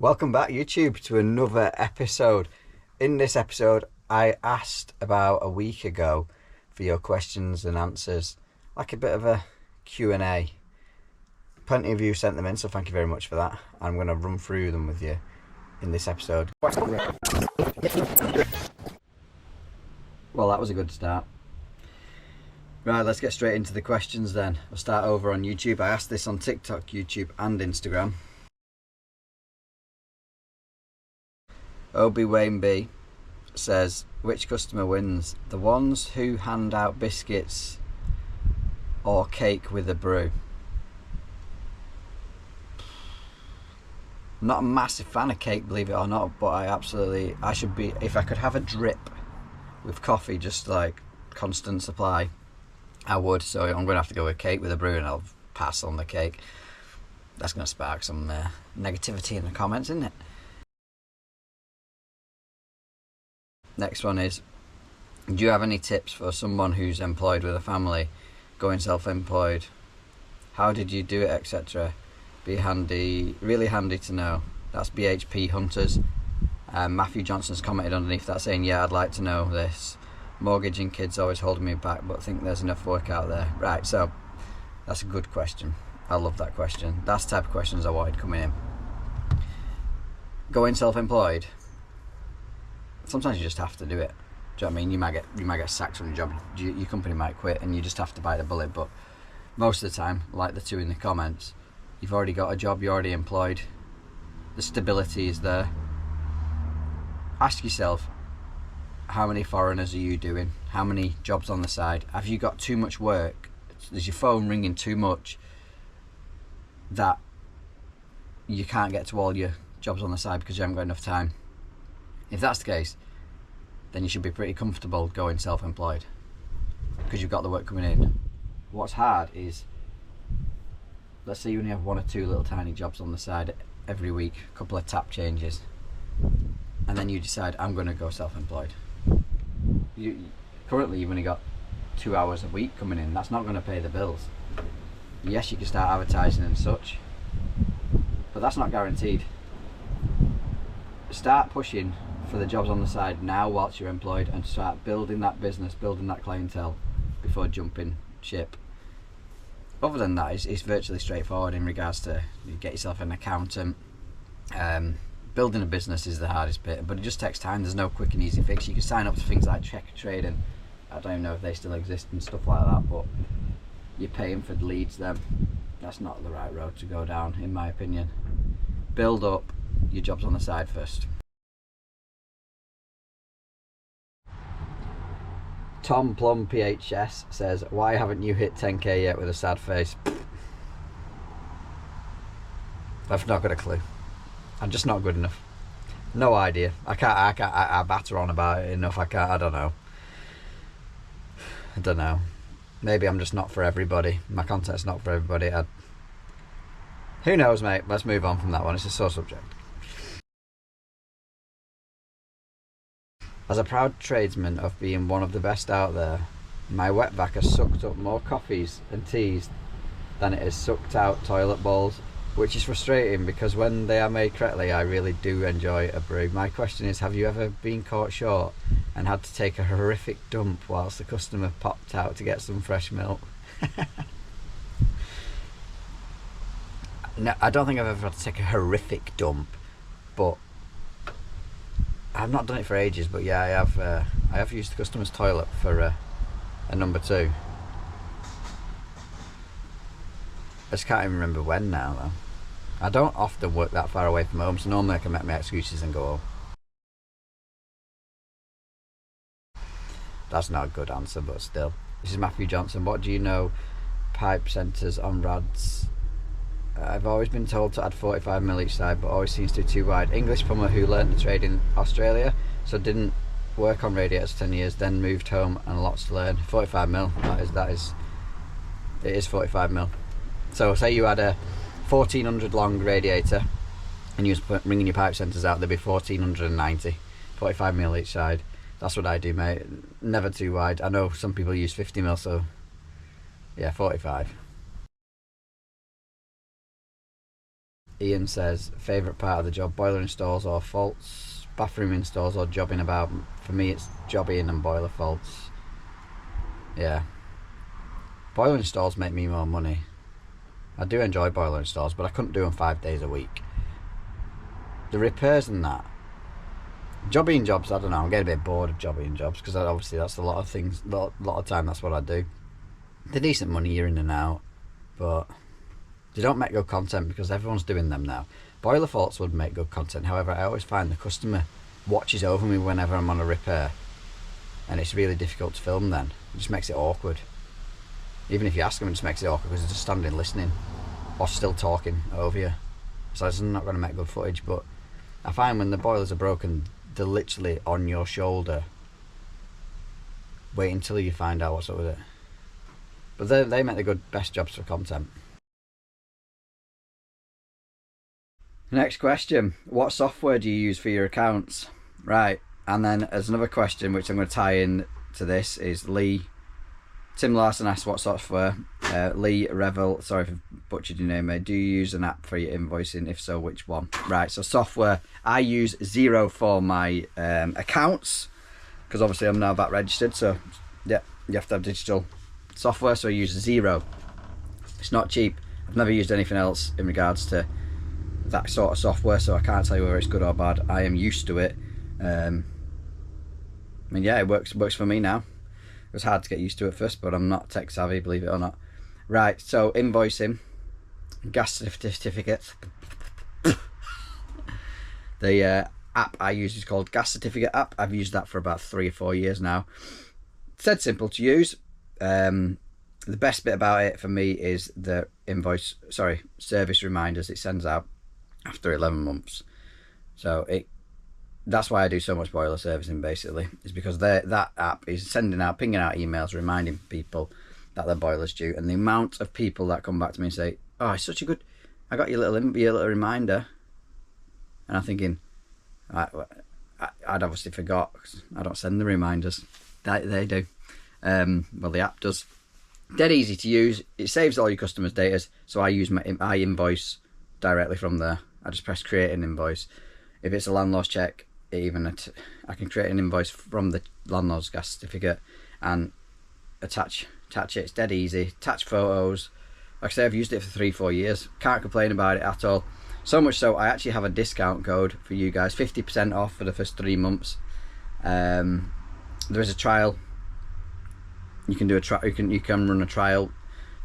Welcome back, YouTube, to another episode. In this episode, I asked about a week ago for your questions and answers, like a bit of a Q&A. Plenty of you sent them in, so thank you very much for that. I'm going to run through them with you in this episode. Well, that was a good start. Right, let's get straight into the questions then. I'll start over on YouTube. I asked this on TikTok, YouTube and Instagram. Obi Wayne B says, which customer wins? The ones who hand out biscuits or cake with a brew? I'm not a massive fan of cake, believe it or not, but I should be, if I could have a drip with coffee, just like constant supply, I would. So I'm going to have to go with cake with a brew, and I'll pass on the cake. That's going to spark some negativity in the comments, isn't it? Next one is, do you have any tips for someone who's employed with a family, going self-employed? How did you do it, etc.? Be handy, really handy to know. That's BHP Hunters. Matthew Johnson's commented underneath that saying, yeah, I'd like to know this. Mortgage and kids always holding me back, but think there's enough work out there. Right, so that's a good question. I love that question. That's the type of questions I wanted coming in. Going self-employed, sometimes you just have to do it. Do you know what I mean? You might get sacked from your job. Your company might quit, and you just have to bite the bullet. But most of the time, like the two in the comments, you've already got a job. You're already employed. The stability is there. Ask yourself, how many foreigners are you doing? How many jobs on the side? Have you got too much work? Is your phone ringing too much that you can't get to all your jobs on the side because you haven't got enough time? If that's the case, then you should be pretty comfortable going self-employed because you've got the work coming in. What's hard is, let's say you only have one or two little tiny jobs on the side every week, a couple of tap changes, and then you decide, I'm going to go self-employed. Currently you've only got 2 hours a week coming in. That's not going to pay the bills. Yes, you can start advertising and such, but that's not guaranteed. Start pushing for the jobs on the side now whilst you're employed, and start building that business, building that clientele before jumping ship. Other than that, it's virtually straightforward in regards to, you get yourself an accountant. Building a business is the hardest bit, but it just takes time. There's no quick and easy fix. You can sign up to things like Check Trade, and I don't even know if they still exist and stuff like that, but you're paying for the leads then. That's not the right road to go down, in my opinion. Build up your jobs on the side first. Tom Plum PHS says, why haven't you hit 10k yet, with a sad face? I've not got a clue. I'm just not good enough. No idea. I batter on about it enough. I don't know. Maybe I'm just not for everybody. My content's not for everybody. Who knows, mate? Let's move on from that one. It's a sore subject. As a proud tradesman of being one of the best out there, my wetback has sucked up more coffees and teas than it has sucked out toilet bowls, which is frustrating because when they are made correctly, I really do enjoy a brew. My question is, have you ever been caught short and had to take a horrific dump whilst the customer popped out to get some fresh milk? No, I don't think I've ever had to take a horrific dump, but I've not done it for ages. But yeah, I have used the customer's toilet for a number 2. I just can't even remember when now though. I don't often work that far away from home, so normally I can make my excuses and go home. That's not a good answer, but still. This is Matthew Johnson. What do you know pipe centres on rads? I've always been told to add 45mm each side, but always seems to be too wide. English plumber who learnt the trade in Australia, so didn't work on radiators for 10 years, then moved home and lots to learn. 45mm, it is 45mm. So say you had a 1400 long radiator and you was bringing your pipe centres out, there'd be 1490, 45mm each side. That's what I do, mate. Never too wide. I know some people use 50mm, so yeah, 45. Ian says, favourite part of the job, boiler installs or faults, bathroom installs or jobbing about. For me it's jobbing and boiler faults. Yeah. Boiler installs make me more money. I do enjoy boiler installs, but I couldn't do them 5 days a week. The repairs and that. Jobbing jobs, I don't know, I'm getting a bit bored of jobbing jobs, because obviously that's a lot of things, a lot of time that's what I do. They're decent money, you're in and out, but they don't make good content because everyone's doing them now. Boiler faults would make good content, however I always find the customer watches over me whenever I'm on a repair, and it's really difficult to film then. It just makes it awkward. Even if you ask them, it just makes it awkward because they're just standing listening or still talking over you. So it's not going to make good footage. But I find when the boilers are broken, they're literally on your shoulder. Wait until you find out what's up with it. But they make the best jobs for content. Next question. What software do you use for your accounts? Right. And then there's another question which I'm going to tie in to this is Lee. Tim Larson asks what software. Lee Revel, sorry if I butchered your name, mate. Do you use an app for your invoicing? If so, which one? Right, so software. I use Xero for my accounts, because obviously I'm now VAT registered, so yeah, you have to have digital software, so I use Xero. It's not cheap. I've never used anything else in regards to that sort of software, so I can't tell you whether it's good or bad. I am used to it. I mean, yeah, it works for me now. It was hard to get used to at first, but I'm not tech savvy, believe it or not. Right, so invoicing, gas certificates. The app I use is called Gas Certificate app. I've used that for about 3 or 4 years now. It's dead simple to use. The best bit about it for me is the service reminders it sends out after 11 months. So that's why I do so much boiler servicing, basically, is because that app is pinging out emails reminding people that their boiler's due, and the amount of people that come back to me and say, oh, it's such a good, I got your little reminder, and I'm thinking, I'd obviously forgot, 'cause I don't send the reminders. They do. Well, the app does. Dead easy to use. It saves all your customers' data, so I invoice directly from there. I just press create an invoice. If it's a landlord's check, I can create an invoice from the landlord's gas certificate and attach it. It's dead easy. Attach photos. Like I say, I've used it for 3 or 4 years. Can't complain about it at all. So much so, I actually have a discount code for you guys, 50% off for the first 3 months. There is a trial. You can do a trial. You can run a trial.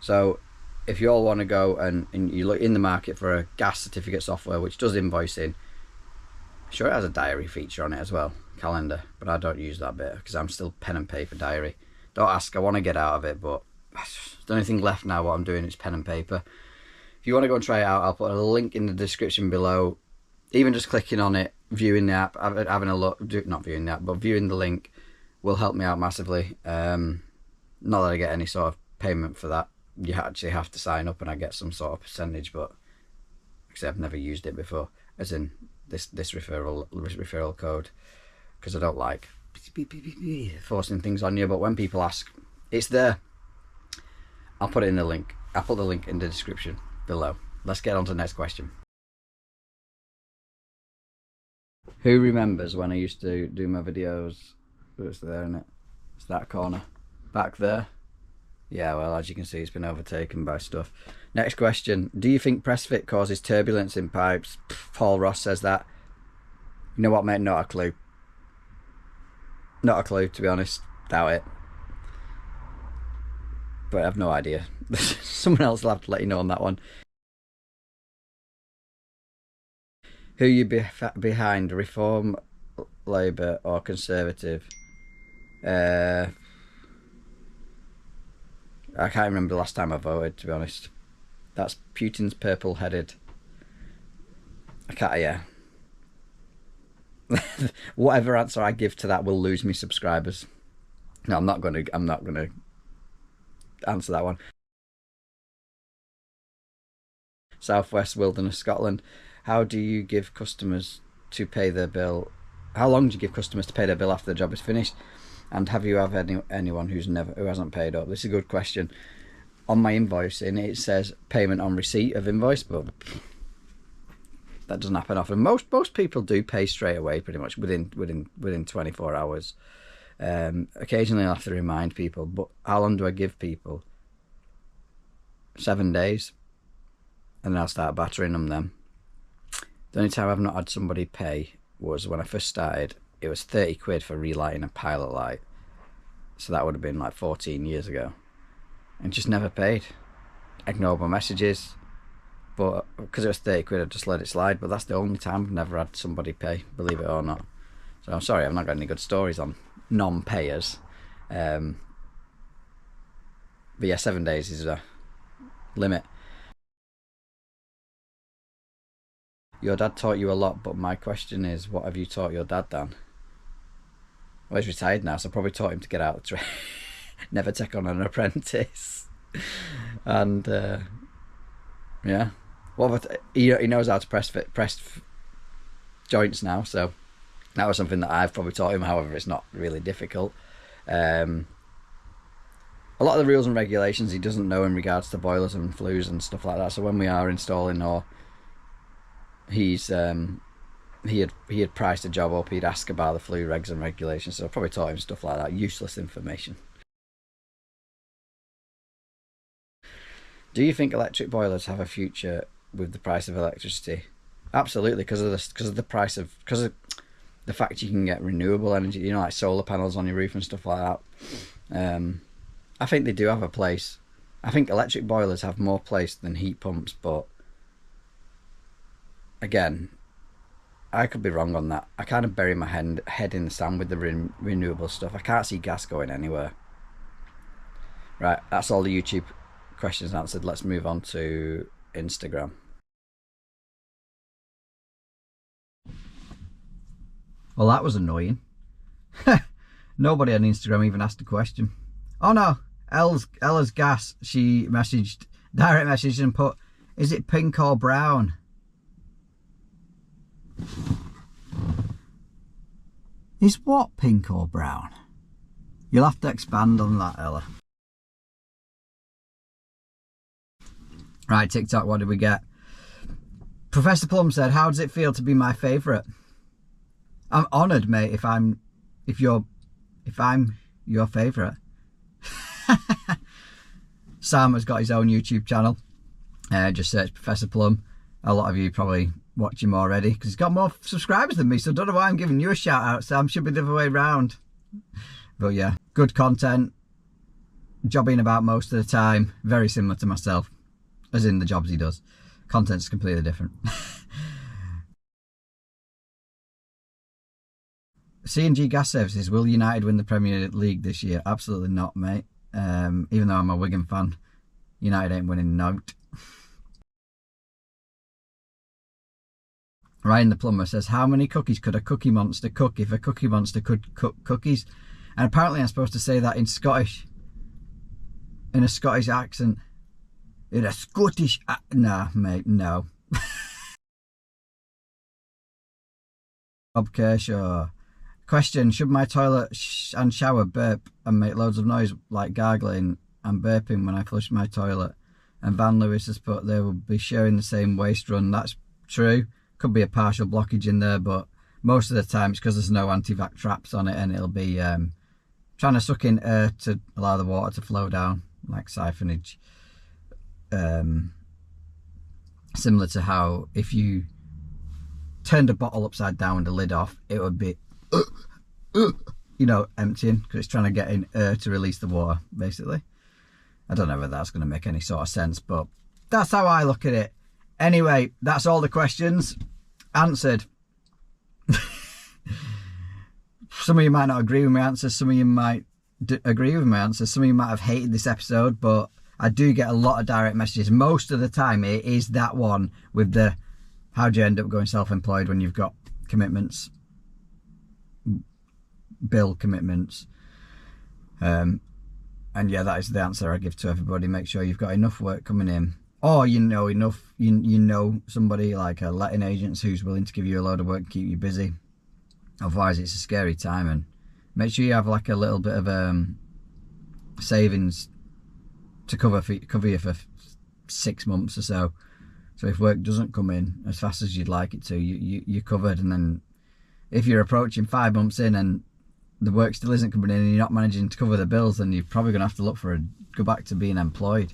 So if you all want to go and you look in the market for a gas certificate software which does invoicing, sure, it has a diary feature on it as well, calendar, but I don't use that bit because I'm still pen and paper diary. Don't ask, I want to get out of it, but the only thing left now what I'm doing is pen and paper. If you want to go and try it out, I'll put a link in the description below. Even just clicking on it, viewing the app, having a look, not viewing the app, but viewing the link will help me out massively. Not that I get any sort of payment for that. You actually have to sign up and I get some sort of percentage, but actually I've never used it before, as in this referral code, because I don't like forcing things on you. But when people ask, it's there. I'll put it in the link. I'll put the link in the description below. Let's get on to the next question. Who remembers when I used to do my videos? It's there, isn't it? It's that corner back there. Yeah, well, as you can see, it's been overtaken by stuff. Next question. Do you think press fit causes turbulence in pipes? Paul Ross says that. You know what, mate? Not a clue. Not a clue, to be honest. Doubt it. But I have no idea. Someone else will have to let you know on that one. Who you behind? Reform, Labour or Conservative? I can't remember the last time I voted, to be honest. That's Putin's purple-headed. I can't, yeah. Whatever answer I give to that will lose me subscribers. No, I'm not gonna answer that one. Southwest Wilderness, Scotland. How do you give customers to pay their bill? How long do you give customers to pay their bill after the job is finished? And have you ever anyone who hasn't paid up? This is a good question. On my invoicing, it says payment on receipt of invoice, but that doesn't happen often. Most people do pay straight away, pretty much within 24 hours. Occasionally I'll have to remind people, but how long do I give people? 7 days, and then I'll start battering them then. The only time I've not had somebody pay was when I first started. It was 30 quid for relighting a pilot light, so that would have been like 14 years ago, and just never paid. Ignored my messages, but because it was 30 quid I just let it slide. But that's the only time I've never had somebody pay, believe it or not. So I'm sorry, I've not got any good stories on non-payers. But yeah, 7 days is a limit. Your dad taught you a lot, but my question is, what have you taught your dad, Dan? Well, he's retired now, so I probably taught him to get out of the trade. Never take on an apprentice. And yeah, he knows how to press joints now, so that was something that I've probably taught him. However, it's not really difficult. A lot of the rules and regulations he doesn't know in regards to boilers and flues and stuff like that. So when we are installing, or he had priced a job up, he'd ask about the flue regs and regulations. So I probably taught him stuff like that, useless information. Do you think electric boilers have a future with the price of electricity? Absolutely, because of the fact you can get renewable energy, you know, like solar panels on your roof and stuff like that. I think they do have a place. I think electric boilers have more place than heat pumps, but again, I could be wrong on that. I kind of bury my head in the sand with the renewable stuff. I can't see gas going anywhere. Right, that's all the YouTube questions answered. Let's move on to Instagram. Well, that was annoying. Nobody on Instagram even asked a question. Oh no, Ella's gas. She direct messaged and put, "Is it pink or brown?" Is what pink or brown? You'll have to expand on that, Ella. Right, TikTok, what did we get? Professor Plum said, "How does it feel to be my favourite?" I'm honoured, mate, if I'm your favourite. Sam has got his own YouTube channel. Just search Professor Plum. A lot of you probably watch him already because he's got more subscribers than me, so I don't know why I'm giving you a shout out, Sam. Should be the other way around. But yeah, good content. Jobbing about most of the time. Very similar to myself, as in the jobs he does. Content's completely different. C&G Gas Services, will United win the Premier League this year? Absolutely not, mate. Even though I'm a Wigan fan, United ain't winning nout. Ryan the Plumber says, how many cookies could a Cookie Monster cook if a Cookie Monster could cook cookies? And apparently I'm supposed to say that in Scottish. In a Scottish accent. In a Scottish... Nah, mate, no. Bob Kershaw. Question, should my toilet and shower burp and make loads of noise like gargling and burping when I flush my toilet? And Van Lewis has put, they will be sharing the same waste run. That's true. Could be a partial blockage in there, but most of the time it's because there's no anti-vac traps on it, and it'll be trying to suck in air to allow the water to flow down, like siphonage. Similar to how if you turned a bottle upside down with the lid off, it would be you know, emptying, because it's trying to get in air to release the water, basically. I don't know whether that's going to make any sort of sense, but that's how I look at it. Anyway, that's all the questions answered. Some of you might not agree with my answers, some of you might agree with my answers, some of you might have hated this episode, but I do get a lot of direct messages. Most of the time it is that one with the, how do you end up going self-employed when you've got commitments, bill commitments, and yeah, that is the answer I give to everybody. Make sure you've got enough work coming in, or you know enough, you know somebody like a letting agent who's willing to give you a load of work and keep you busy. Otherwise it's a scary time, and make sure you have like a little bit of savings to cover you for 6 months or so So if work doesn't come in as fast as you'd like it to, you're covered. And then if you're approaching 5 months in and the work still isn't coming in and you're not managing to cover the bills, then you're probably going to have to look for go back to being employed.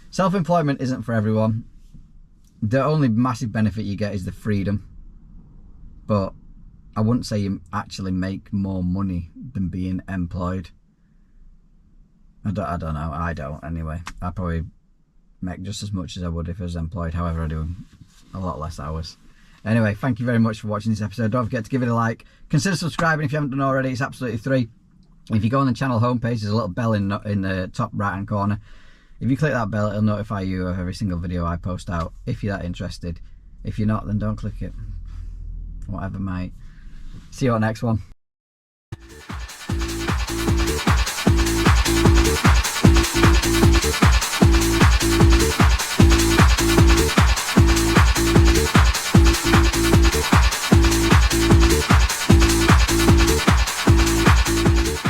Self-employment isn't for everyone. The only massive benefit you get is the freedom, but I wouldn't say you actually make more money than being employed. I don't know. I don't anyway. I probably make just as much as I would if I was employed. However, I do a lot less hours. Anyway, thank you very much for watching this episode. Don't forget to give it a like. Consider subscribing if you haven't done already. It's absolutely free. If you go on the channel homepage, there's a little bell in the top right hand corner. If you click that bell, it'll notify you of every single video I post out, if you're that interested. If you're not, then don't click it. Whatever, mate. See you on the next one.